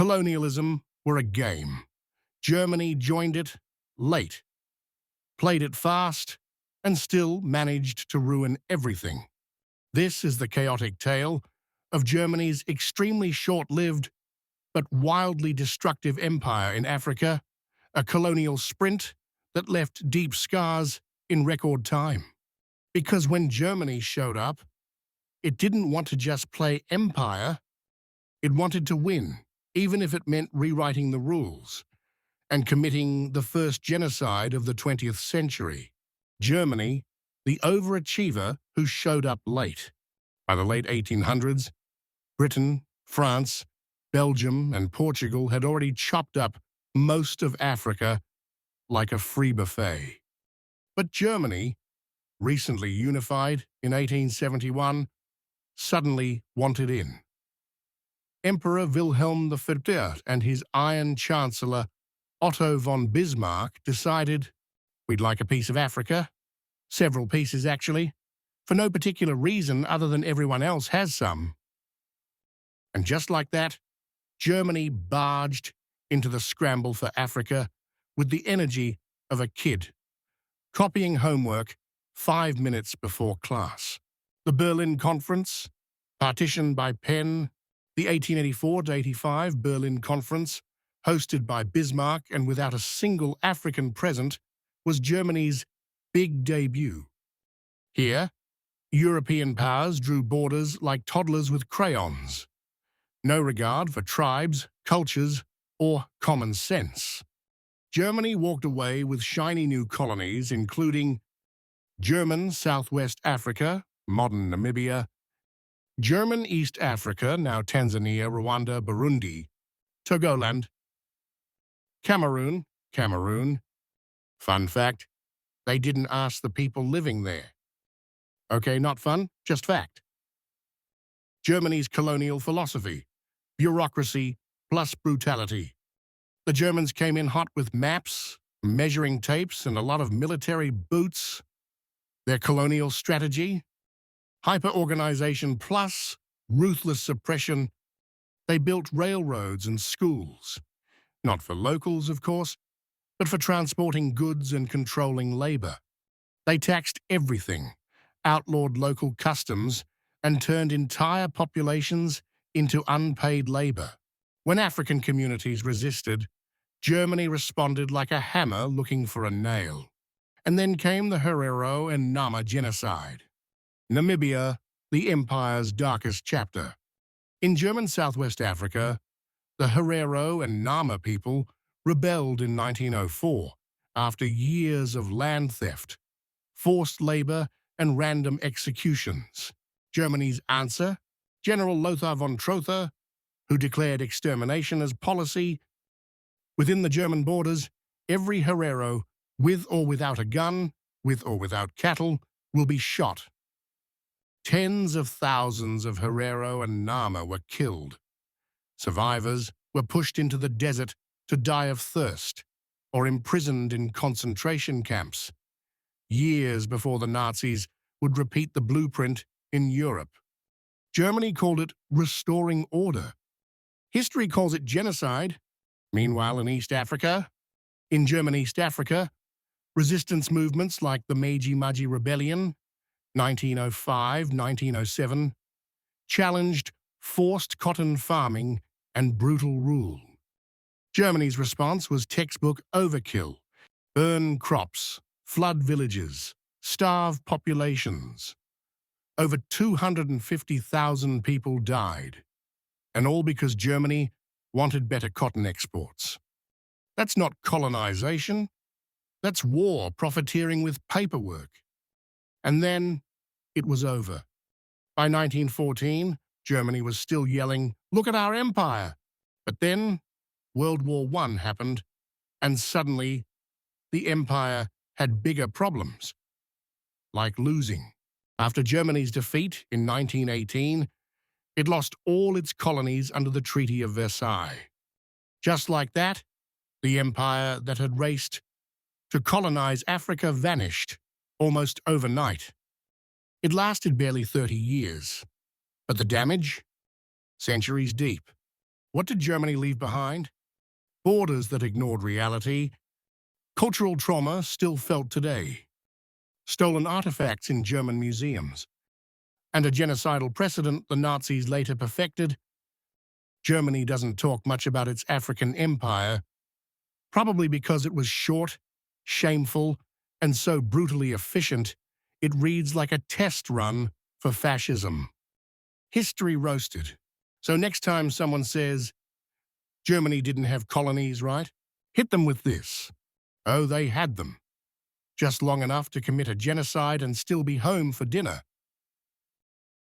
Colonialism were a game. Germany joined it late, played it fast, and still managed to ruin everything. This is the chaotic tale of Germany's extremely short-lived but wildly destructive empire in Africa, a colonial sprint that left deep scars in record time. Because when Germany showed up, it didn't want to just play empire, it wanted to win, even if it meant rewriting the rules and committing the first genocide of the 20th century. Germany, the overachiever who showed up late. By the late 1800s, Britain, France, Belgium, and Portugal had already chopped up most of Africa like a free buffet. But Germany, recently unified in 1871, suddenly wanted in. Emperor Wilhelm III and his Iron Chancellor Otto von Bismarck decided, we'd like a piece of Africa, several pieces actually, for no particular reason other than everyone else has some. And just like that, Germany barged into the scramble for Africa with the energy of a kid, copying homework 5 minutes before class. The Berlin Conference, partitioned by pen, the 1884-85 Berlin Conference, hosted by Bismarck and without a single African present, was Germany's big debut. Here, European powers drew borders like toddlers with crayons. No regard for tribes, cultures, or common sense. Germany walked away with shiny new colonies, including German Southwest Africa, modern Namibia, German East Africa, now Tanzania, Rwanda, Burundi, Togoland, Cameroon. Fun fact, they didn't ask the people living there. Okay, not fun, just fact. Germany's colonial philosophy, bureaucracy plus brutality. The Germans came in hot with maps, measuring tapes, and a lot of military boots. Their colonial strategy, hyper-organization plus ruthless suppression. They built railroads and schools. Not for locals, of course, but for transporting goods and controlling labor. They taxed everything, outlawed local customs, and turned entire populations into unpaid labor. When African communities resisted, Germany responded like a hammer looking for a nail. And then came the Herero and Nama genocide. Namibia, the empire's darkest chapter. In German Southwest Africa, the Herero and Nama people rebelled in 1904 after years of land theft, forced labor, and random executions. Germany's answer, General Lothar von Trotha, who declared extermination as policy. Within the German borders, every Herero, with or without a gun, with or without cattle, will be shot. Tens of thousands of Herero and Nama were killed. Survivors were pushed into the desert to die of thirst or imprisoned in concentration camps, years before the Nazis would repeat the blueprint in Europe. Germany called it restoring order. History calls it genocide. Meanwhile, in East Africa, in German East Africa, resistance movements like the Meiji Rebellion, 1905-1907, challenged forced cotton farming and brutal rule. Germany's response was textbook overkill: burn crops, flood villages, starve populations. Over 250,000 people died, and all because Germany wanted better cotton exports. That's not colonization. That's war profiteering with paperwork. And then it was over. By 1914, Germany was still yelling, "Look at our empire!" But then World War I happened, and suddenly the empire had bigger problems, like losing. After Germany's defeat in 1918, it lost all its colonies under the Treaty of Versailles. Just like that, the empire that had raced to colonize Africa vanished almost overnight. It lasted barely 30 years, but the damage? Centuries deep. What did Germany leave behind? Borders that ignored reality, cultural trauma still felt today, stolen artifacts in German museums, and a genocidal precedent the Nazis later perfected. Germany doesn't talk much about its African empire, probably because it was short, shameful, and so brutally efficient, it reads like a test run for fascism. History roasted. So next time someone says, Germany didn't have colonies, right? Hit them with this. Oh, they had them. Just long enough to commit a genocide and still be home for dinner.